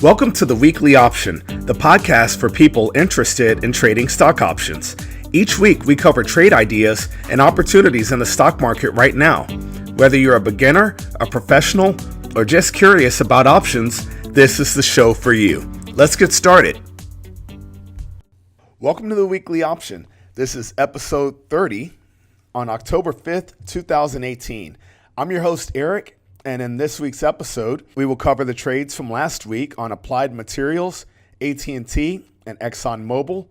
Welcome to the Weekly Option, the podcast for people interested in trading stock options. Each week, we cover trade ideas and opportunities in the stock market right now. Whether you're a beginner, a professional, or just curious about options, this is the show for you. Let's get started. Welcome to the Weekly Option. This is episode 30 on October 5th, 2018. I'm your host, Eric. And in this week's episode, we will cover the trades from last week on Applied Materials, AT&T, and Exxon Mobil.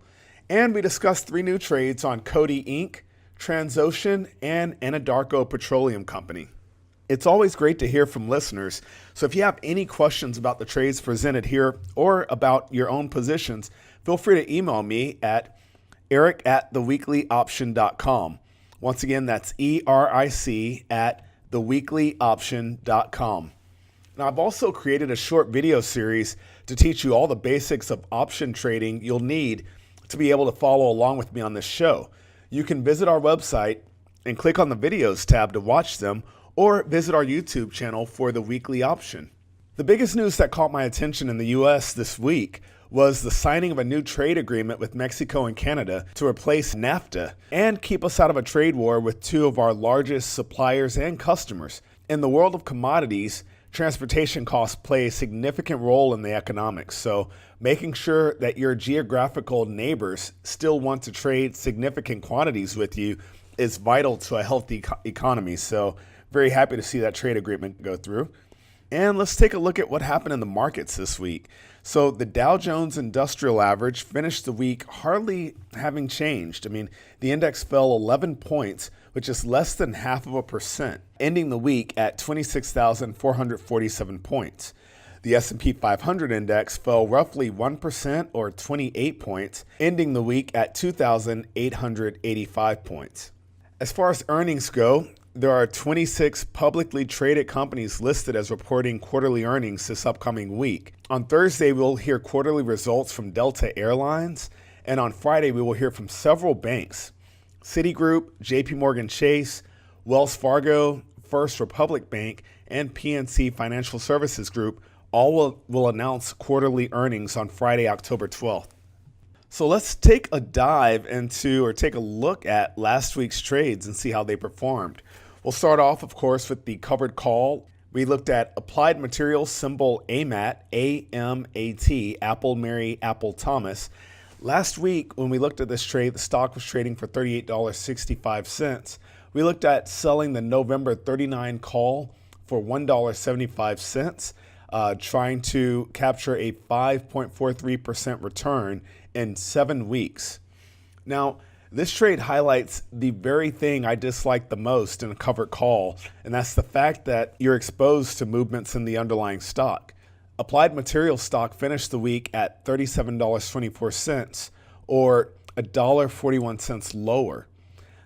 And we discussed three new trades on Coty Inc., Transocean, and Anadarko Petroleum Company. It's always great to hear from listeners. So if you have any questions about the trades presented here or about your own positions, feel free to email me at eric@theweeklyoption.com. Once again, that's ERIC@theweeklyoption.com. Now, I've also created a short video series to teach you all the basics of option trading you'll need to be able to follow along with me on this show. You can visit our website and click on the videos tab to watch them, or visit our YouTube channel for the Weekly Option. The biggest news that caught my attention in the U.S. this week was the signing of a new trade agreement with Mexico and Canada to replace NAFTA and keep us out of a trade war with two of our largest suppliers and customers. In the world of commodities, transportation costs play a significant role in the economics, so making sure that your geographical neighbors still want to trade significant quantities with you is vital to a healthy economy. So very happy to see that trade agreement go through. And let's take a look at what happened in the markets this week. So the Dow Jones Industrial average finished the week hardly having changed. The index fell 11 points, which is less than 0.5%, ending the week at 26,447 points. The S&P 500 index fell roughly 1% or 28 points, ending the week at 2,885 points. As far as earnings go, there are 26 publicly traded companies listed as reporting quarterly earnings this upcoming week. On Thursday, we'll hear quarterly results from Delta Airlines, and on Friday, we will hear from several banks. Citigroup, JPMorgan Chase, Wells Fargo, First Republic Bank, and PNC Financial Services Group all will announce quarterly earnings on Friday, October 12th. So let's take a look at last week's trades and see how they performed. We'll start off, of course, with the covered call. We looked at Applied Materials, symbol AMAT, A-M-A-T, Apple, Mary, Apple, Thomas. Last week, when we looked at this trade, the stock was trading for $38.65. We looked at selling the November 39 call for $1.75, trying to capture a 5.43% return in 7 weeks. Now, this trade highlights the very thing I dislike the most in a covered call, and that's the fact that you're exposed to movements in the underlying stock. Applied Materials stock finished the week at $37.24, or $1.41 lower.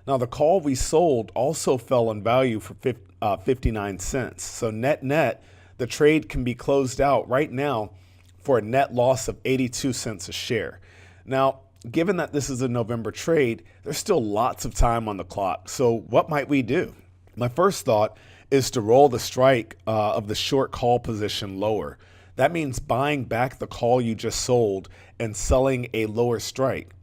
Now, the call we sold also fell in value for 59 cents. So net, the trade can be closed out right now for a net loss of 82 cents a share. Now, given that this is a November trade, there's still lots of time on the clock. So what might we do? My first thought is to roll the strike of the short call position lower. That means buying back the call you just sold and selling a lower strike.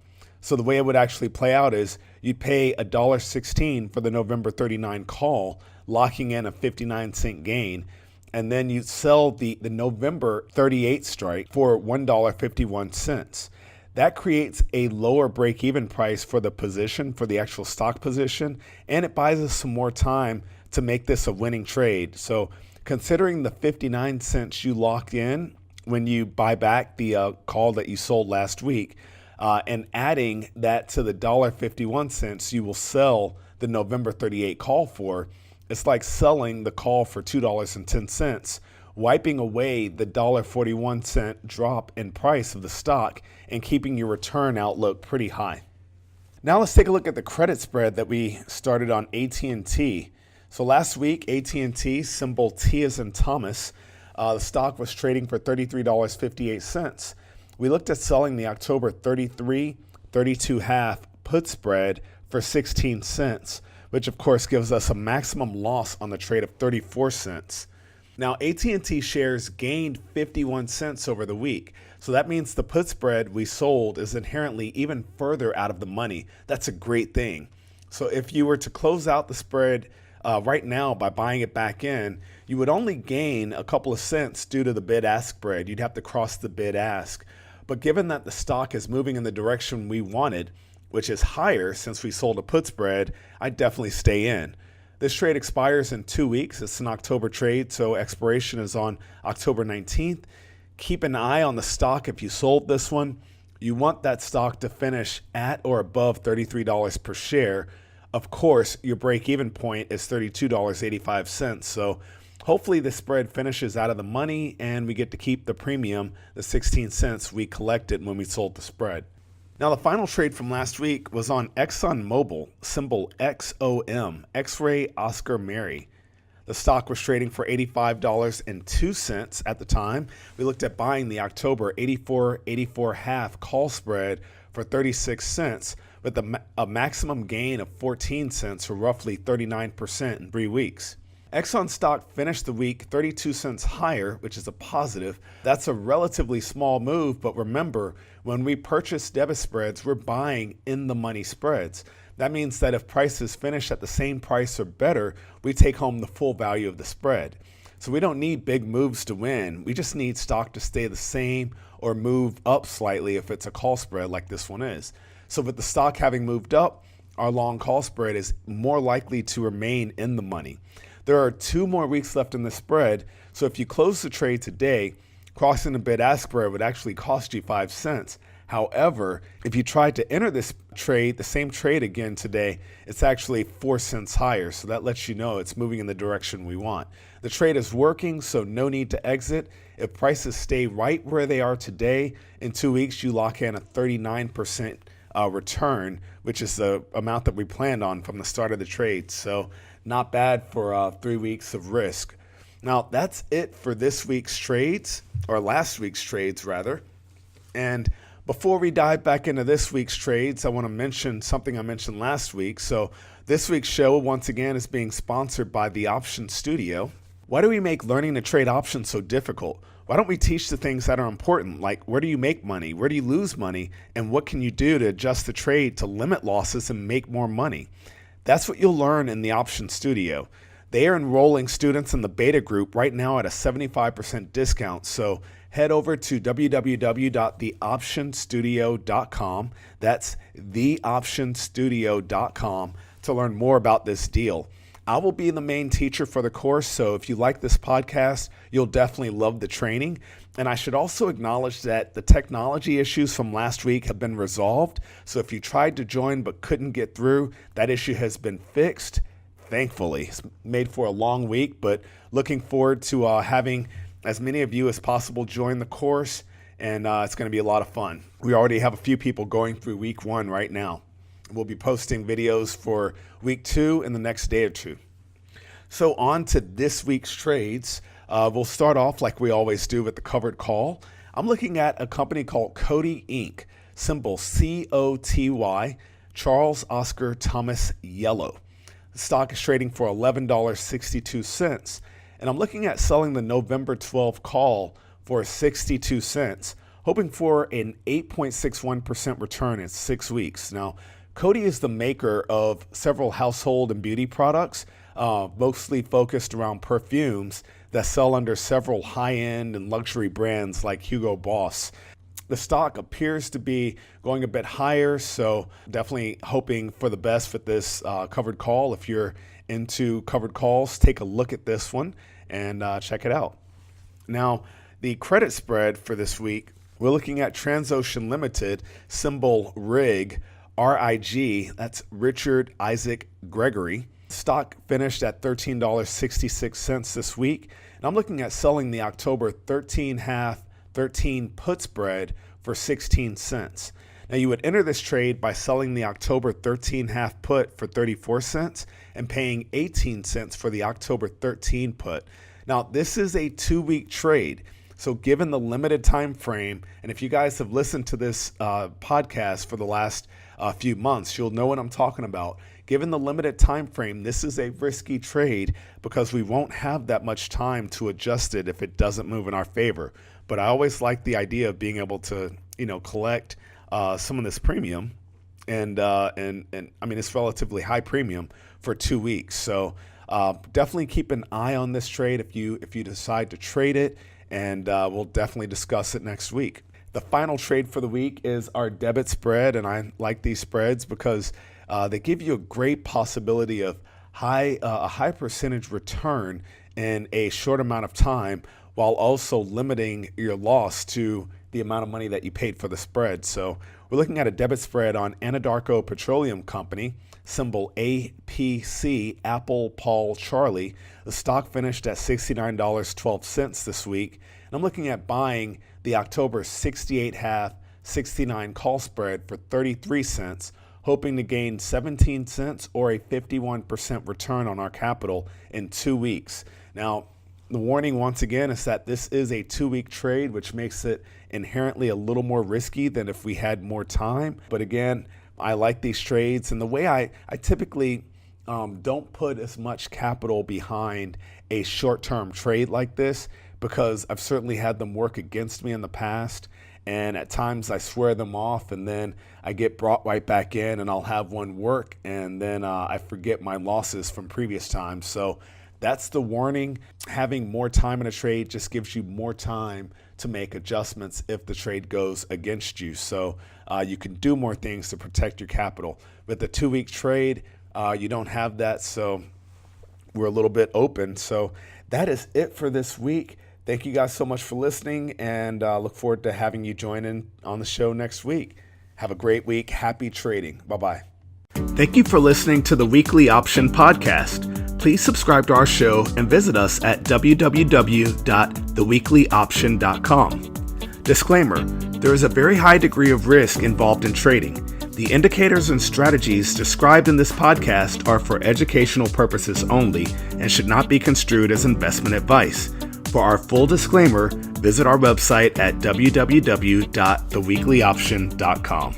So the way it would actually play out is you'd pay $1.16 for the November 39 call, locking in a 59-cent gain, and then you'd sell the November 38 strike for $1.51. That creates a lower break-even price for the position, for the actual stock position, and it buys us some more time to make this a winning trade. So considering the 59 cents you locked in when you buy back the call that you sold last week, and adding that to the $1.51 you will sell the November 38 call for, it's like selling the call for $2.10, wiping away the $1.41 drop in price of the stock and keeping your return outlook pretty high. Now let's take a look at the credit spread that we started on AT&T. So last week, AT&T, symbol T as in Thomas, the stock was trading for $33.58. We looked at selling the October 32.5 put spread for 16 cents, which of course gives us a maximum loss on the trade of 34 cents. Now, AT&T shares gained 51 cents over the week. So that means the put spread we sold is inherently even further out of the money. That's a great thing. So if you were to close out the spread right now by buying it back in, you would only gain a couple of cents due to the bid-ask spread. You'd have to cross the bid-ask. But given that the stock is moving in the direction we wanted, which is higher since we sold a put spread, I'd definitely stay in. This trade expires in 2 weeks. It's an October trade, so expiration is on October 19th. Keep an eye on the stock if you sold this one. You want that stock to finish at or above $33 per share. Of course, your break-even point is $32.85. So hopefully the spread finishes out of the money and we get to keep the premium, the 16 cents we collected when we sold the spread. Now, the final trade from last week was on Exxon Mobil, symbol XOM, X-Ray Oscar Mary. The stock was trading for $85.02 at the time. We looked at buying the October 84.5 call spread for 36 cents with a maximum gain of 14 cents, or roughly 39% in 3 weeks. Exxon stock finished the week 32 cents higher, which is a positive. That's a relatively small move, but remember, when we purchase debit spreads, we're buying in the money spreads. That means that if prices finish at the same price or better, we take home the full value of the spread. So we don't need big moves to win. We just need stock to stay the same or move up slightly if it's a call spread like this one is. So with the stock having moved up, our long call spread is more likely to remain in the money. There are 2 more weeks left in the spread, so if you close the trade today, crossing the bid-ask spread would actually cost you 5 cents. However, if you tried to enter this trade, the same trade again today, it's actually 4 cents higher, so that lets you know it's moving in the direction we want. The trade is working, so no need to exit. If prices stay right where they are today, in 2 weeks you lock in a 39% return, which is the amount that we planned on from the start of the trade. So not bad for 3 weeks of risk. Now, that's it for this week's trades, or last week's trades rather. And before we dive back into this week's trades, I want to mention something I mentioned last week. So this week's show, once again, is being sponsored by the Option Studio. Why do we make learning to trade options so difficult? Why don't we teach the things that are important, like where do you make money, where do you lose money, and what can you do to adjust the trade to limit losses and make more money? That's what you'll learn in the Option Studio. They are enrolling students in the beta group right now at a 75% discount. So head over to www.theoptionstudio.com. That's theoptionstudio.com to learn more about this deal. I will be the main teacher for the course, so if you like this podcast, you'll definitely love the training. And I should also acknowledge that the technology issues from last week have been resolved. So if you tried to join but couldn't get through, that issue has been fixed, thankfully. It's made for a long week, but looking forward to having as many of you as possible join the course, and it's going to be a lot of fun. We already have a few people going through week 1 right now. We'll be posting videos for week 2 in the next day or 2. So on to this week's trades. We'll start off like we always do with the covered call. I'm looking at a company called Coty Inc., symbol COTY, Charles Oscar Thomas Yellow. The stock is trading for $11.62, and I'm looking at selling the November 12 call for 62 cents, hoping for an 8.61% return in 6 weeks. Now, Coty is the maker of several household and beauty products, mostly focused around perfumes that sell under several high-end and luxury brands like Hugo Boss. The stock appears to be going a bit higher, so definitely hoping for the best with this covered call. If you're into covered calls, take a look at this one and check it out. Now, the credit spread for this week, we're looking at Transocean Limited, symbol RIG, RIG, that's Richard Isaac Gregory. Stock finished at $13.66 this week, and I'm looking at selling the October 13 put spread for 16 cents. Now, you would enter this trade by selling the October 13 put for 34 cents and paying 18 cents for the October 13 put. Now, this is a 2-week trade. So given the limited time frame, and if you guys have listened to this podcast for the last few months, you'll know what I'm talking about. given the limited time frame, this is a risky trade because we won't have that much time to adjust it if it doesn't move in our favor. But I always like the idea of being able to, collect some of this premium, and I mean it's relatively high premium for 2 weeks. So definitely keep an eye on this trade if you decide to trade it, and we'll definitely discuss it next week. The final trade for the week is our debit spread, and I like these spreads because they give you a great possibility of a high percentage return in a short amount of time, while also limiting your loss to the amount of money that you paid for the spread. So we're looking at a debit spread on Anadarko Petroleum Company, symbol APC, Apple, Paul, Charlie. The stock finished at $69.12 this week. And I'm looking at buying the October 68.5, 69 call spread for 33 cents, hoping to gain 17 cents or a 51% return on our capital in 2 weeks. Now, the warning once again is that this is a 2-week trade, which makes it inherently a little more risky than if we had more time. But again, I like these trades, and the way I typically don't put as much capital behind a short-term trade like this, because I've certainly had them work against me in the past, and at times I swear them off and then I get brought right back in and I'll have one work, and then I forget my losses from previous times. So that's the warning. Having more time in a trade just gives you more time to make adjustments if the trade goes against you. So you can do more things to protect your capital. With the 2-week trade, you don't have that, so we're a little bit open. So that is it for this week. Thank you guys so much for listening, and look forward to having you join in on the show next week. Have a great week. Happy trading. Bye-bye. Thank you for listening to the Weekly Option Podcast. Please subscribe to our show and visit us at www.theweeklyoption.com. Disclaimer: there is a very high degree of risk involved in trading. The indicators and strategies described in this podcast are for educational purposes only and should not be construed as investment advice. For our full disclaimer, visit our website at www.theweeklyoption.com.